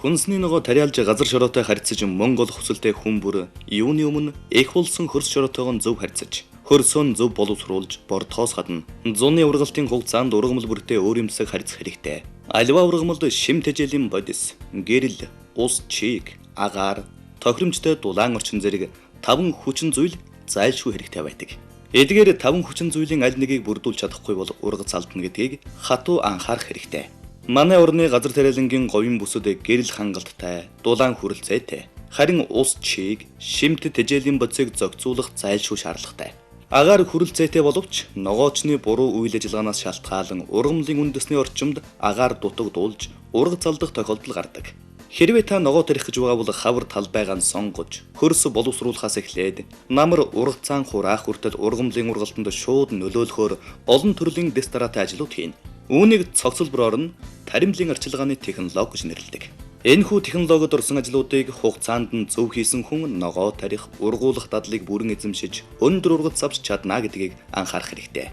Хүнсний ногоо тариалж газар шороотой харьцаж Монгол хүсэлтэй хүн бүр юуны өмнө их болсон хөрс шороотойгоо зөв харьцаж, хөрсөө зөв боловсруулж, бордохоос гадна зуны ургалтын хугацаанд ургамал бүртээ өөрөмсөг харьцах хэрэгтэй. Аливаа ургамалд шим тэжээлийн бодис, гэрэл, ус чиг, агаар, тохиромжтой дулаан орчин зэрэг 5 хүчин зүйл зайлшгүй хэрэгтэй байдаг. Эдгээр 5 хүчин зүйлийн аль нэгийг бүрдүүлж чадахгүй бол ургац алдна гэдгийг хатуу анхаарах хэрэгтэй. Манай орны газар тариалангийн говийн бүсэд гэрэл хангалттай, дулаан хүрэлцээтэй. Харин ус чиг, шимт тэжээлийн бодисыг зохицуулах зайлшгүй шаардлагатай. Агаар хүрэлцээтэй боловч ногоочны буруу үйл ажиллагаанаас шалтгаалan ургамлын үндэсний орчимд агаар дутаг дуулж ургац алдах тохиолдол гардаг. Хэрвээ та ногоо тарих гэж байгаа бол хавар талбайгаан сонгож, хөрс боловсруулахаас эхлээд намар ургацаан хураах хүртэл ургамлын ургалтанд шууд нөлөөлөхөөр олон төрлийн дэс дараатай ажлууд хийн. Үүнийг цогцлбороор нь таримлын арчилгааны технологи гэж нэрлэдэг. Энэхүү технологид орсон ажлуудыг хугацаанд нь зөв хийсэн хүн ногоо тарих, ургуулах дадлыг бүрэн эзэмшиж, өндөр ургац авч чадна гэдгийг анхаарах хэрэгтэй.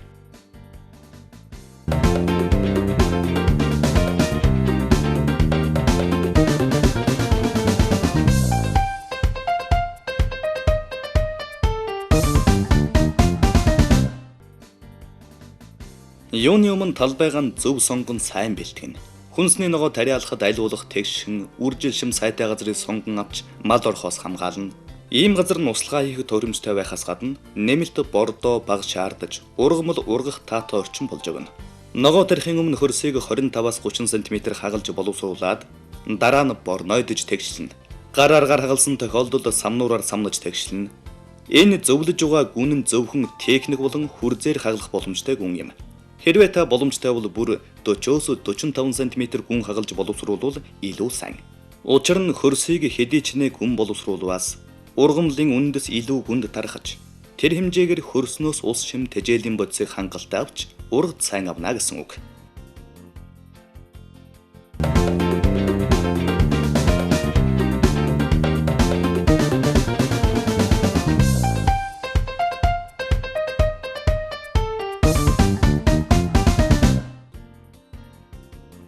Юуны өмнө талбайгаан зөв сонгон сайн бэлтгэн. Хүнсний ногоо тариалахад айлуулах тэгшин, үржилшим сайтай газрыг сонгон авч мал орхоос хамгаална. Ийм газар нь услага хийх тохиромжтой байхаас гадна нэмэлт бордоо баг шаардаж, ургамал ургах таатай орчин болж өгнө. Ногоо тарихын өмнө хөрсийг 25-аас 30 см хагалж боловсруулад дараа нь борнойдож тэгшлэнэ. Гараар гар хагалсан тохиолдолд самнуураар самнаж тэгшлэнэ. Энэ зөвлөж байгаа гүн нь зөвхөн техник болон хүрзээр хагалах боломжтой гүн юм. Хэрвээ та боломжтой бол бүр 40-45 см гүн хагалж боловсруулвал илүү сайн. Учир нь хөрсийг хэдий ч нэ гүн боловсруулваас ургамлын үндэс илүү гүнд тархаж, тэр хэмжээгээр хөрснөөс ус шим тэжээлийн бодисыг хангалттай авч ургац сайн авна гэсэн үг.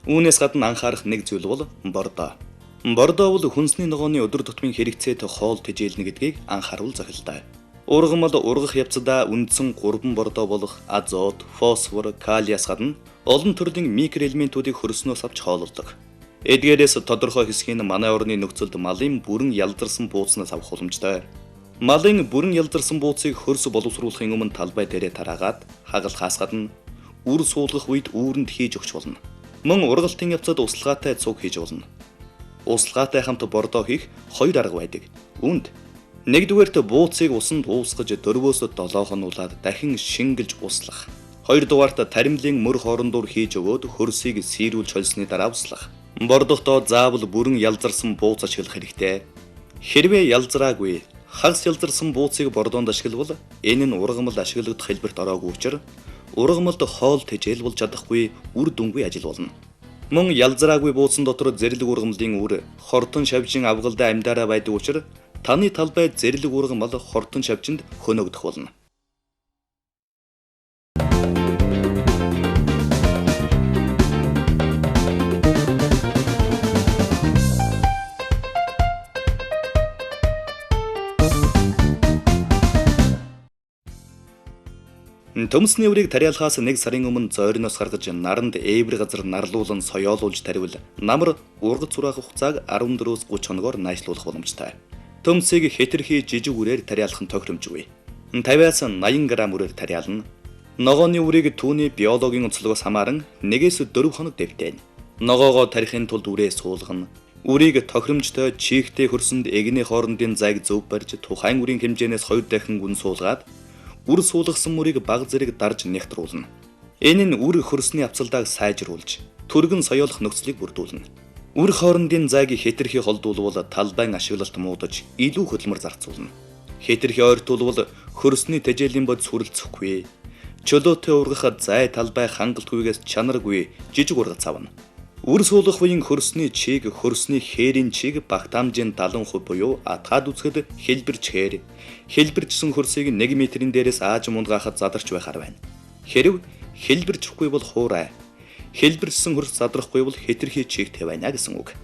Үүнээс гадна анхаарах нэг зүйл бол бордоо. Бордоо бол хүнсний ногооны өдөр тутмын хэрэгцээтэй хоол тэжээлнэ гэдгийг анхааруул зохилтой. Ургамал ургах явцдаа үндсэн 3 бордоо болох азот, фосфор, калиас гадна олон төрлийн микроэлементүүдийг хөрснөөс авч хоололдог. Эдгээрээс тодорхой хэсгийг манай орны нөхцөлд малын бүрэн ялдарсан бууцнаас авах боломжтой. Малын бүрэн ялдарсан бууцыг хөрс боловсруулахын өмнө талбай дээрээ тараагаад хагалахаас гадна үр суулгах үед үүрэнд хийж өгч болно. Мөн ургалтын явцад услагаатай цуг хийж болно. Услагаатай хамт бордоо хийх 2 арга байдаг. Үүнд нэгдүгээрт бууцыг усанд уусгаж 4-7 хонуулаад дахин шингэлж услах. Хоёрдугаарт таримлын мөр хоорондоор хийж өгөөд хөрсийг сийрүүлж холсны дараа услах. Бордохдоо заавал бүрэн ялзарсан бууц ашиглах хэрэгтэй. Хэрвээ ялзраагүй, хагас ялзарсан бууцыг бордоонд ашиглавал энэ нь ургамал ашиглагдах хэлбэрт ороогүй учраас ургамалд хоол тэжээл болж чадахгүй үр дүнгүй ажил болно. Мөн ялзраагүй бууцсан дотор зэрлэг ургамлын үр хортон шавжин авгалдаа амьдараа байдаг учраас таны талбай зэрлэг ургамал хортон шавжинд хөнөөгдөх болно. Төмсний үрийг тариалахаас 1 сарын өмнө зойрноос гаргаж наранд ээвэр газар нарлуулан соёолуулж таривал намар ургац ураах хугацааг 14-өөс 30 хоногоор найшлуулах боломжтой. Төмсийг хэтэрхий жижиг үрээр тариалах нь тохиромжгүй. 50-аас 80 г үрээр тариална. Ногооны үрийг түүний биологийн онцлогоос хамааран 1-ээс 4 хоног дэвтэнэ. Ногоогоо тарихын тулд үрээ суулгана. Үрийг тохиромжтой чихтэй хөрсөнд эгний хоорондын зайг зөв барьж тухайн үрийн хэмжээнээс 2 дахин гүн суулгаад үр суулгасан мөрийг баг зэрэг дарж нягтруулна. Энэ нь үр хөрсний авцалдааг сайжруулж, түргэн соёолох нөхцөлийг бүрдүүлнэ. Үр хоорондын зайг хэтэрхий холдуулбал талбайн ашиглалт муудаж, илүү хөдөлмөр зарцуулна. Хэтэрхий ойртуулбал хөрсний тэжээлийн бодис хүрэлцэхгүй. Чөлөөтэй ургах зай талбай хангалтгүйгээс чанаргүй жижиг ургац авна. Үр суулгах үеийн хөрсний чиг, хөрсний хээрийн чиг багтаамжийн 70% буюу атгаад үзэхэд хэлбэрчгээр. Хэлбэрчсэн хөрсийг 1 метрийн дээрээс ааж мундгаахад задарч байхаар байна. Хэрв хэлбэрчихгүй бол хуурай. Хэлбэрчсэн хөрс задрахгүй бол хэтэрхий чигтэй байна гэсэн үг.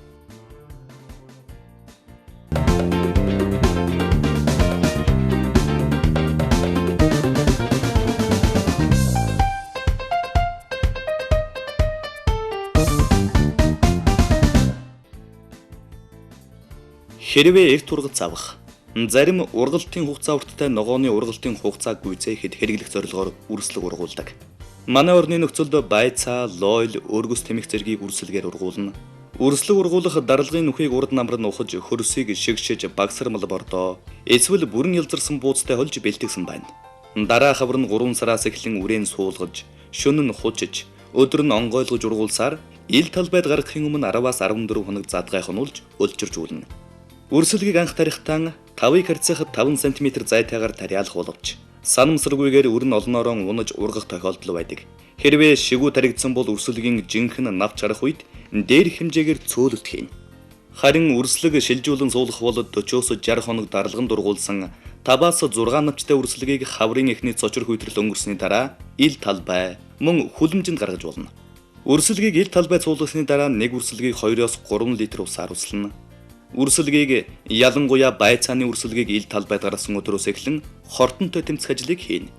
Хэрвээ эрт ургац авах, зарим ургалтын хугацаа урттай ногооны ургалтын хугацааг гүйцээхэд хэрэглэх зорилгоор үрслэг ургуулдаг. Манай орны нөхцөлд байцаа, лойл, өргөс тэмэх зэргийг үрсэлгээр ургуулна. Үрслэг ургуулах даралгын нүхийг урд намар нь ухаж, хөрсийг шигшиж, багсармал бордоо, эсвэл бүрэн ялзарсан бууцтай холж бэлтгэсэн байна. Дараа хавар нь 3 сараас эхлэн үрээн суулгаж, шөнө нь хужиж, өдөр нь онгойлгож ургуулсаар ил талбайд гаргахын өмнө 10-аас 14 хоног задгай хонуулж өлчиржүүлнэ. Үрсэлгийг анх тарихтан 5-ыг харьцах 5 см зайтайгаар тариалах боловч санамсаргүйгээр өрн олноороо унаж ургах тохиолдол байдаг. Хэрвээ шигүү таригдсан бол үрсэлгийн жинхэнэ навч харах үед дээр хэмжээгээр цөөлөлт хийн. Харин үрслэг шилжүүлэн суулгах бол 40-60 хоног даралганд ургуулсан 5-аас 6 навчтай үрслэгийг хаврын эхний цочор хүйтрэл өнгөрсөний дараа ил талбай мөн хүлэмжинд гаргаж болно. Үрсэлгийг ил талбай цуулгасны дараа нэг үрсэлгийг 2-оос 3 литр усаар услана. Үрсэлгийг ялангуяа байцааны үрсэлгийг ил талбайд гаргасан өдрөөс эхлэн хортонтой тэмцэх ажлыг хийнэ.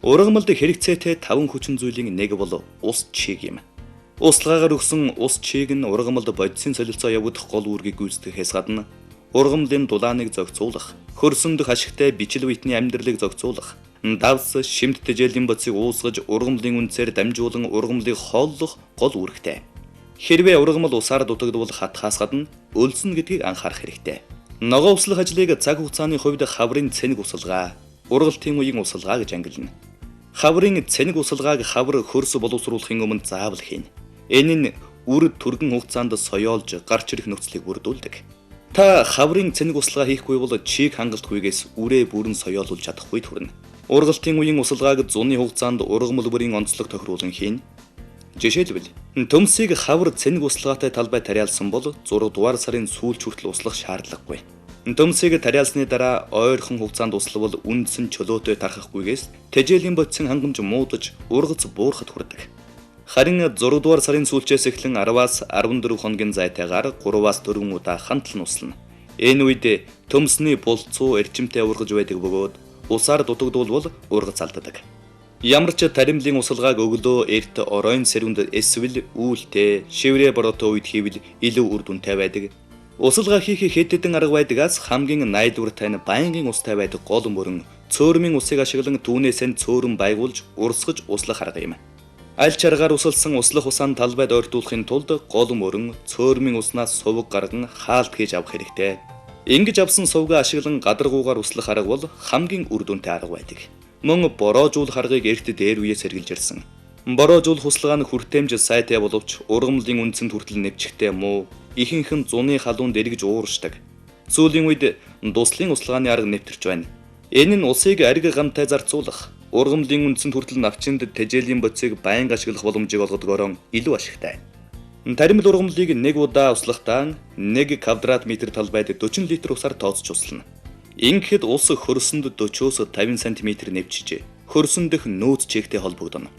Ургамалд хэрэгцээтэй 5 хүчин зүйлийн нэг бол ус чиг юм. Услаагаар өгсөн ус чиг нь ургамалд бодисын солилцоо явагдах гол үүргийг гүйцэтгэхээс гадна ургамлын дулааныг зохицуулах, хөрсөн дэх ашигтай бичил үетний амьдралыг зохицуулах, давс, шимт тэжээлийн бодисыг уусгаж ургамлын үндсээр дамжуулан ургамлыг хооллох гол үүрэгтэй. Хэрвээ ургамал усаар дутагдвал хатхаас гадна өлсөн гэдгийг анхаарах хэрэгтэй. Ногоо услах ажлыг цаг хугацааны хувьд хаврын цэник усалгаа, ургалтын үеийн усалгаа гэж ангилна. Хаврын цэник усалгааг хавар хөрс боловсруулахын өмнө заавал хийнэ. Энэ нь үр түргэн хугацаанд соёолж гарч ирэх нөхцөлийг бүрдүүлдэг. Та хаврын цэник усалгаа хийхгүй бол чийг хангалтгүйгээс үрээ бүрэн соёолуулж чадахгүй төрнө. Ургалтын үеийн усалгааг зуны хугацаанд ургамал бүрийн онцлог тохируулан хийнэ. Жишээлбэл төмсийг хавар цэник усалгаатай талбай тариалсан бол 6 дугаар сарын сүүлч хүртэл услах шаардлагагүй. Төмсийг тариалсны дараа ойрхон хугацаанд уславал үндсэн чөлөөтэй тархахгүйгээс тэжээлийн бодисын хангамж муудаж ургац буурахад хүрдэг. Харин 6 дугаар сарын сүүлчээс эхлэн 10-аас 14 хоногийн зайтайгаар 3-аас 4 удаа хандлан услана. Энэ үед төмсний булцуу эрчимтэй ургаж байдаг бөгөөд усаар дутагдвал ургац алддаг. Ямар ч таримлын усалгааг өглөө эрт оройн сэрүүнд эсвэл үүлтэй шиврээ бороотой үед хийвэл илүү үр дүнтэй байдаг. Усалгаа хийх хэдэн арга байдагаас хамгийн найдвар тань байнгын устай байдаг гол мөрөн цөөрмийн усыг ашиглан түүнээс нь цөөрөн байгуулж урсгаж услах арга юм. Аль чаргаар усалсан услах усаан талбайд ойртуулахын тулд гол мөрөн цөөрмийн уснаас сувг гарган хаалт хийж авах хэрэгтэй. Ингэж авсан сувгаа ашиглан гадаргуугаар услах арга бол хамгийн үр дүнтэй арга байдаг. Мөн бороожуулах аргыг эрт дээр үеэс хэрглэж ирсэн. Бороожуулах услага нь хүртээмж сайтай боловч ургамлын үндсэнд хүртэл нэвчгтэй муу ихэнх нь зуны халуунд эргэж ууршдаг. Сүүлийн үед дуслын услагааны арга нэвтэрч байна. Энэ нь усыг ариг гамтай зарцуулах, ургамлын үндсэнд хүртэл навчинд тэжээлийн бодисыг байнга ашиглах боломжийг олгодгоороо илүү ашигтай. Таримл ургамлыг нэг удаа услахдаа 1 квадрат метр талбайд 40 литр усаар тооцож услана. Ингэхэд ус хөрсөнд 40-оос 50 см нэвчиж, хөрсөн дэх нөөц чигтэй холбогдоно.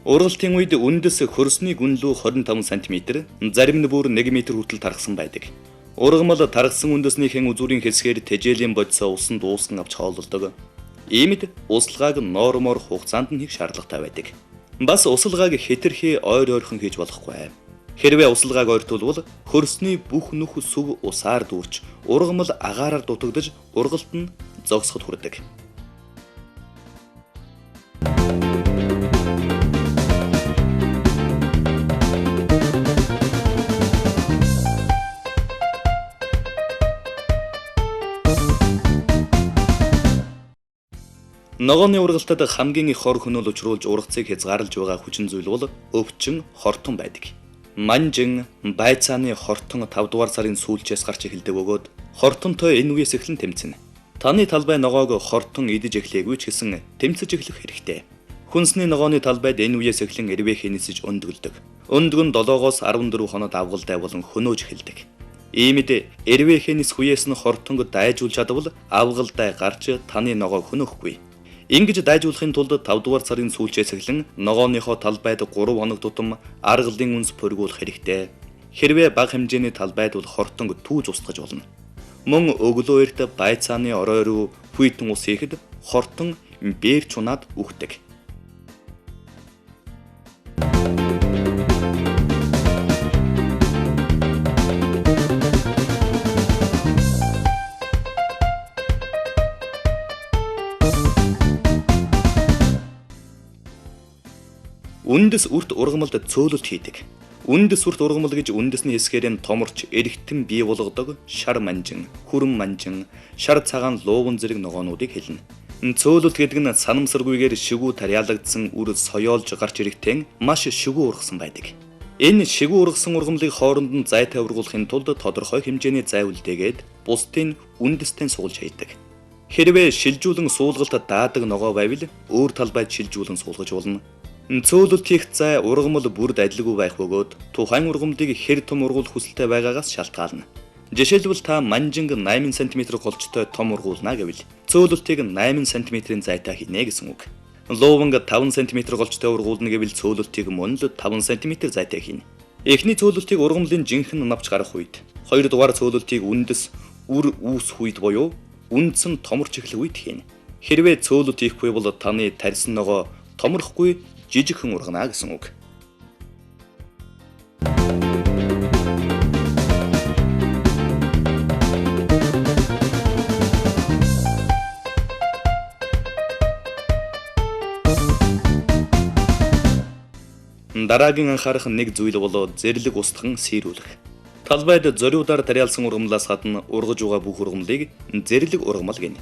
Ургалтын үед үндэс хөрсний гүнлүү 25 см, зарим нь бүр 1 м хүртэл тархсан байдаг. Ургамал тархсан үндэснийхэн үзүүрийн хэсгээр тэжээлийн бодисоо усанд уусган авч хоололдог. Иймд усалгааг нормоор хугацаанд нь хийх шаардлагатай байдаг. Бас усалгааг хэтэрхий ойрхон хийж болохгүй. Хэрвээ усалгааг ойртуулвал хөрсний бүх нүх сүв усаар дүүрч, ургамал агаараар дутагдж, ургалт нь зогсоход хүрдэг. Ногооны ургалтад хамгийн их хор хөнөөл учруулж ургацыг хязгаарлаж байгаа хүчин зүйл бол өвчин, хортон байдаг. Манжин, байцааны хортон 5 дугаар сарын сүүлчээс гарч эхэлдэг бөгөөд хортонтой энэ үеэс эхлэн тэмцэнэ. Таны талбай ногоог хортон идэж эхлэегүй ч гэсэн тэмцэж эхлэх хэрэгтэй. Хүнсний ногооны талбайд энэ үеэс эхлэн эрвэхээ нисэж өндгөлдөг. Өндгөн 7-оос 14 хоноод авгалдай болон хөнөөж эхэлдэг. Иймд эрвэхээ нис хүеэс нь хортонг дайжуулж чадвал авгалдай гарч таны ногоог хөнөхгүй. Ингэж дайжуулахын тулд 5 дугаар сарын сүүлчээс эхлэн ногооныхоо талбайд 3 хоног тутам аргалын үнс пөргүүлэх хэрэгтэй. Хэрвээ бага хэмжээний талбайд бол хортонг түүж устгаж болно. Мөн өглөө эрт байцааны орой руу хүйтэн ус хийхэд хортон бээр чунаад үхдэг. Үндэс үрт ургамалд цөөлөлт хийдэг. Үндэс үрт ургамал гэж үндэсний хэсгээр нь томорч эргэтэн бий болгодог шар манжин, хүрэн манжин, шар цагаан лууван зэрэг ногоонуудыг хэлнэ. Цөөлөлт гэдэг нь санамсаргүйгээр шигүү тарьяалагдсан үр соёолж гарч ирэхтэн маш шигүү ургасан байдаг. Энэ шигүү ургасан ургамлыг хооронд нь зайтай ургуулахын тулд тодорхой хэмжээний зай үлдээгээд бусдыг үндэстэн суулж hayдаг. Хэрвээ шилжүүлэн суулгалт даадаг ногоо байвал өөр талбайд шилжүүлэн суулгаж болно. Цөөлөлт хийх зай ургамал бүрд адилгүй байх бөгөөд тухайн ургамлыг хэр том ургуул хүсэлтэй байгаагаас шалтгаална. Жишээлбэл та манжинг 8 см голчтой том ургуулна гэвэл цөөлөлтийг 8 см-ийн зайтай хийнэ гэсэн үг. Лууванг 5 см голчтой ургуулна гэвэл цөөлөлтийг мөн л 5 см зайтай хийнэ. Эхний цөөлөлтийг ургамлын жинхэнэ навч гарах үед, хоёрдугаар цөөлөлтийг үндэс үр үүсэх үед буюу үндсэн томорч эхлэх үед хийнэ. Хэрвээ цөөлөлт хийхгүй бол таны тарьсан ногоо томорхгүй жижигхэн ургана гэсэн үг. Дараагийн анхаарах нэг зүйл бол зэрлэг устган сийрүүлэх. Талбайд зориудаар тарьяалсан ургамлаас гадна ургаж байгаа бүх ургамлыг зэрлэг ургамал гэнэ.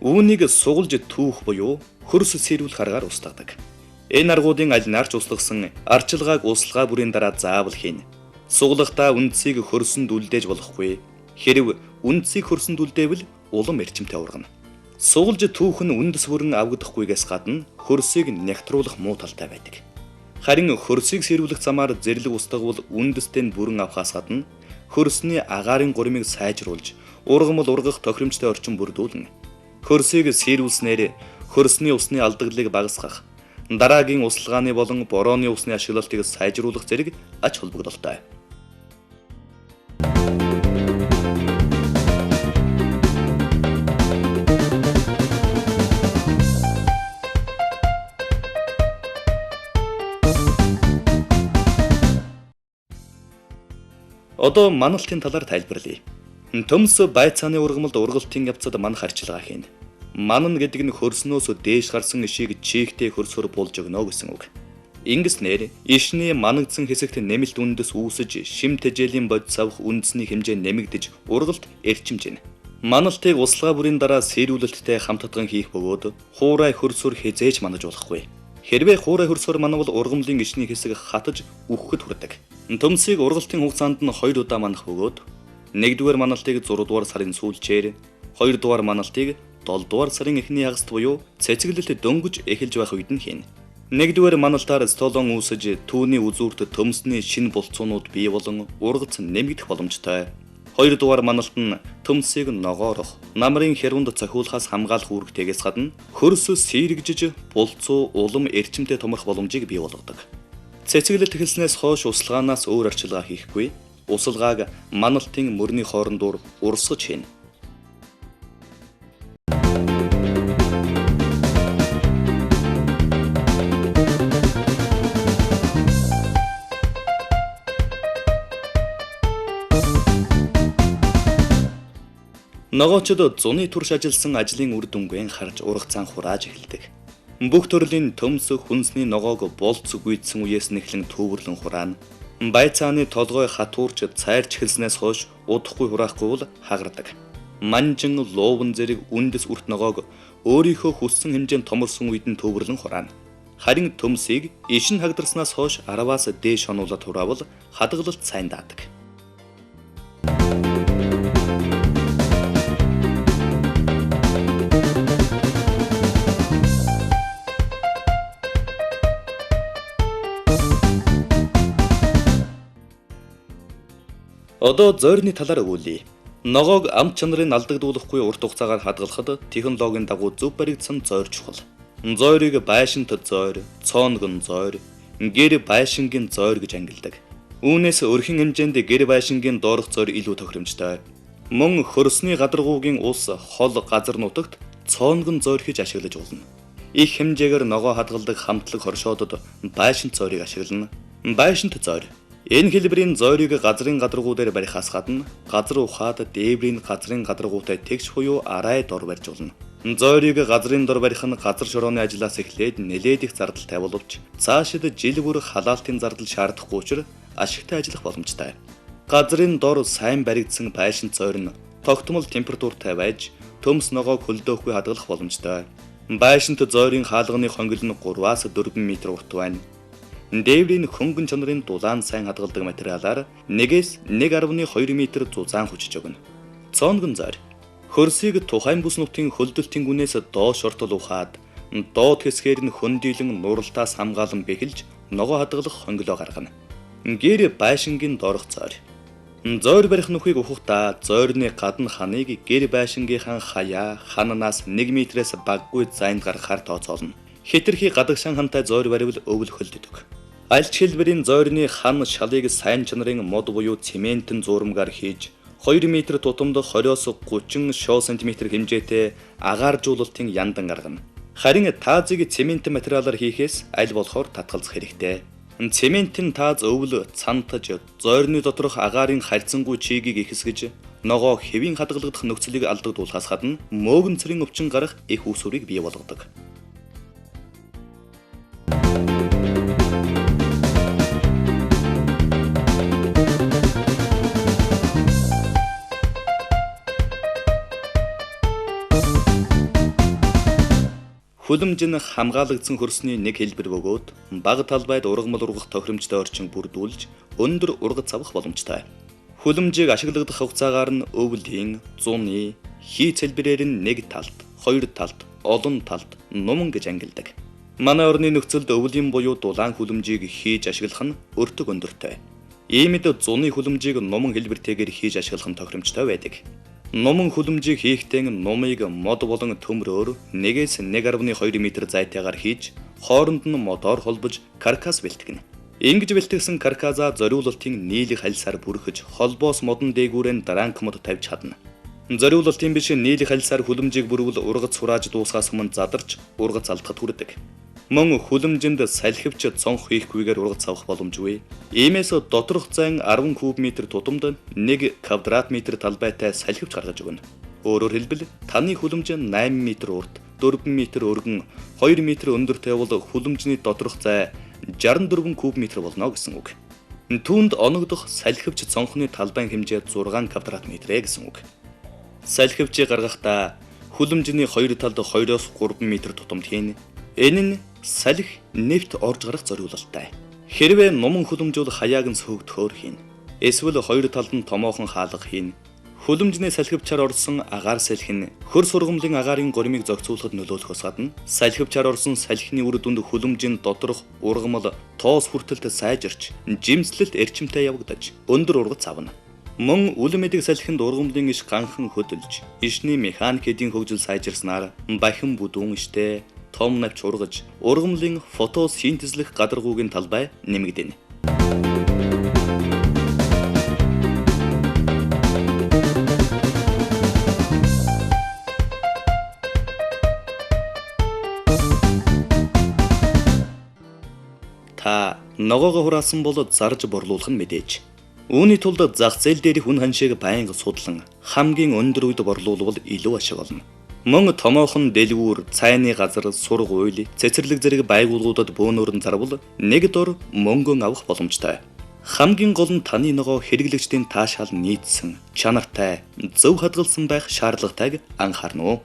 Үүнийг сугалж түүх буюу хөрс сийрүүлэх аргаар устгадаг. Энэ аргуудын аль нарч устгасан арчилгааг услага бүрийн дараа заавал хийнэ. Суглахдаа үндсийг хөрсөнд үлдээж болохгүй. Хэрв үндсийг хөрсөнд үлдээвэл улам эрчимтэй ургана. Сугалж түүх нь үндэс бүрэн авгадахгүйгээс гадна хөрсийг нягтруулах муу талтай байдаг. Харин хөрсийг сэрүүлэх замаар зэрлэг устгавал үндэстэн бүрэн авахаас гадна хөрсний агаарын гурмыг сайжруулж ургамал ургах тохиромжтой орчин бүрдүүлнэ. Хөрсийг сэрүүлснээр хөрсний усны алдаглыг багасгах, дараагийн услгааны болон борооны усны ашиглалтыг сайжруулах зэрэг ач холбогдолтой. Одоо маналтын талаар тайлбарлая. Төмс байцааны ургамалд ургалтын явцад манах арчилгаа хийнэ. Манна гэдэг нь хөрснөөс дээш гарсан ишийг чийгтэй хөрсөөр булж өгнө гэсэн үг. Ингэснээр ишний манагдсан хэсэгт нэмэлт үндэс үүсэж шим тэжээлийн бодис авах үндэсний хэмжээ нэмэгдэж ургалт эрчимжинэ. Маналтыг услага бүрийн дараа сэрүүлэлттэй хамтдаган хийх бөгөөд хуурай хөрсөөр хязээж манаж болохгүй. Хэрвээ хуурай хөрсөөр манавал ургамлын ишний хэсэг хатаж үхэхэд хүрдэг. Төмсийг ургалтын хугацаанд нь 2 удаа манах бөгөөд 1-р маналтыг 6-р сарын сүүлчээр, 2-р маналтыг 7-р сарын эхний хагаст буюу цэцэглэлт дөнгөж эхэлж байх үед нь хийнэ. 1-р маналтаар столон үүсэж түүний үзүүрт төмсний шинэ булцуунууд бий болон ургац нэмэгдэх боломжтой. 2-р маналт нь төмсийг ногоорох, намрын хяруунд цохиулахаас хамгаалах үүрэгтэйгээс гадна хөрс сэрэгжиж булцуу улам эрчимтэй томрох боломжийг бий болгодог. Цэцэглэлт эхэлснээс хойш услгаанаас өөр арчилгаа хийхгүй, усалгааг маналтын мөрний хоорондоор урсгаж хийнэ. Ногоочд зуны турш ажилласан ажлын үр дүнгийн харж ургацаан хурааж эхэлдэг. Бүх төрлийн төмс хүнсний ногоог болц гүйдсэн үеэс нэхлэн төвөрлөн хураана. Байцааны толгой хатуурч цайрч эхэлснээс хойш удахгүй хураахгүй бол хагардаг. Манжин лууван зэрэг үндэс үрт ногоог өөрийнхөө хүссэн хэмжээнд томорсон үед нь төвөрлөн хураана. Харин төмсийг ишин хагдарснаас хойш 10-аас дээш онуулаад хураавал хадгалалт сайн даадаг. Одоо зойрны талаар өгүүлье. Ногоог амт чанарыг алдагдуулахгүй урт хугацаагаар хадгалахад технологийн дагуу зөв баригдсан зойр чухал. Зойрыг байшинт зойр, цооног зойр, гэр байшингийн зойр гэж ангилдаг. Үүнээс өрхийн хэмжээнд гэр байшингийн доорх зойр илүү тохиромжтой. Мөн хөрсний гадаргуугийн ус хол газар нутагт цоонгон зойр хийж ашиглаж болно. Их хэмжээгээр ногоо хадгалдаг хамтлаг хоршоодод байшинт зойрыг ашиглана. Байшинт зойр. Энэ хэлбэрийн зойрыг газрын гадаргуудаар барихаас гадна газар ухаад дээврийн газрын гадаргуутай тэгш буюу арай дор барьж болно. Зойрыг газрын дор барих нь газар шорооны ажлаас эхлээд нэлээд их зардалтай боловч цаашид жил бүр халаалтын зардал шаардахгүй учраас ашигтай ажиллах боломжтой. Газрын дор сайн баригдсан байшинт зойр нь тогтмол температуртай байж төмс ногоог хөлдөөхгүй хадгалах боломжтой. Байшинт зойрын хаалганы хонгил нь 3-аас 4 м урт байна. Дээврийн хөнгөн чанарын дулаан сайн хадгалдаг материалаар 1-ээс 1.2 м зузаан хүчиж өгнө. Цоонгон зойр. Хөрсийг тухайн бүс нутгийн хөлдөлтийн гүнээс доош ортол ухаад доод хэсгээр нь хөндийлөн нуралтаас хамгаалan бэхэлж ногоо хадгалах хонгилоо гаргана. Гэр байшингийн доорх зойр. Зойр барих нүхийг ухахдаа зойрны гадна ханыг гэр байшингийнхан хаяа хананаас 1 м-ээс баггүй зайд гаргахаар тооцоолно. Хэтэрхий гадагшаан хантай зойр баривал өвөл хөлдөдөг. Аль ч хэлбэрийн зойрны хан шалыг сайн чанарын мод буюу цементэн зуурамгаар хийж 2 м тутамд 20-30 шоо см хэмжээтэй агааржуулалтын яндан гаргана. Харин таазыг цемент материалаар хийхээс аль болохоор татгалзах хэрэгтэй. Цементийн тааз өвөл цантаж зойрны доторх агаарын харьцангуй чигийг ихсгэж ногоо хэвийн хадгалагдах нөхцөлийг алдагдуулахаас гадна мөөгөнцрийн өвчин гарах их үүсвэрийг бий болгодог. Хүлэмж нь хамгаалагдсан хөрсний нэг хэлбэр бөгөөд бага талбайд ургамал ургах тохиромжтой орчин бүрдүүлж өндөр ургац авах боломжтой. Хүлэмжийг ашиглагдах хугацаагаар нь өвлийн, зуны, хий цэлбэрээр нь нэг талд, хоёр талд, олон талд нуман гэж ангилдаг. Манай орны нөхцөлд өвлийн буюу дулаан хүлэмжийг хийж ашиглах нь өртөг өндөртэй. Иймд зуны хүлэмжийг нуман хэлбэртэйгээр хийж ашиглах нь тохиромжтой байдаг. Нуман хүлэмжийг хийхдээ нумыг мод болон төмрөөр 1-ээс 1.2 м зайтайгаар хийж хооронд нь модоор холбож каркас бэлтгэнэ. Ингэж бэлтгэсэн каркасаа зориулалтын нийлэх хальсаар бүрхэж холбоос модон дээгүүрэн дранк мод тавьж хадна. Зориулалтын биш нийлэх хальсаар хүлэмжийг бүрвэл ургац хурааж дуусгаас өмнө задарч ургац алдахад хүрдэг. Мөн хүлэмжинд салхивч цонх хийхгүйгээр ургац авах боломжгүй. Иймээс доторх зайн 10 куб метр тутамд 1 квадрат метр талбайтай салхивч гаргаж өгнө. Өөрөөр хэлбэл таны хүлэмж 8 м урт, 4 м өргөн, 2 м өндөртэй бол хүлэмжний доторх зай 64 куб метр болно гэсэн үг. Түүнд оногдох салхивч цонхны талбайн хэмжээ 6 квадрат метрэ гэсэн үг. Салхивчийг гаргахдаа хүлэмжний хоёр талд 2-оос 3 м тутамд хийнэ. Энэ нь салхи нефт орж гарах зориулалттай. Хэрвээ нуман хүлэмжүүл хаяаг нь сөгдөхөөр хийнэ. Эсвэл хоёр талд нь томоохон хаалга хийнэ. Хүлэмжний салхивчаар орсон агаар салхи нь хөр сургамлын агаарын горимыг зохицуулахад нөлөөлөхөөс гадна салхивчаар орсон салхины үр дүнд хүлэмжийн доторх ургамал тоос хүртэлд сайжирч жимслэлт эрчимтэй явагдаж өндөр ургац авна. Мөн үл мэдэг салхинд ургамлын иш ганхан хөдөлж ишний механик эдийн хөгжил сайжирснаар бахин бүдүүн ishтэй том навч ургаж ургамлын фотосинтезлэх гадаргуугийн талбай нэмэгдэнэ. Та ногоогоо хураасан бол зарж борлуулах нь мэдээж. Үүний тулд зах зээл дээрх үн ханшийг байнга судлан хамгийн өндөр үед борлуулбал илүү ашиг олно. Мөн томоохон дэлгүүр, цайны газар, сургууль, цэцэрлэг зэрэг байгууллагуудад бөөнөрн зарвал нэг дор мөнгө авах боломжтой. Хамгийн гол нь таны ногоо хэрэглэгчдийн таашаал нийцсэн, чанартай, зөв хадгалсан байх шаардлагатайг анхаарна уу?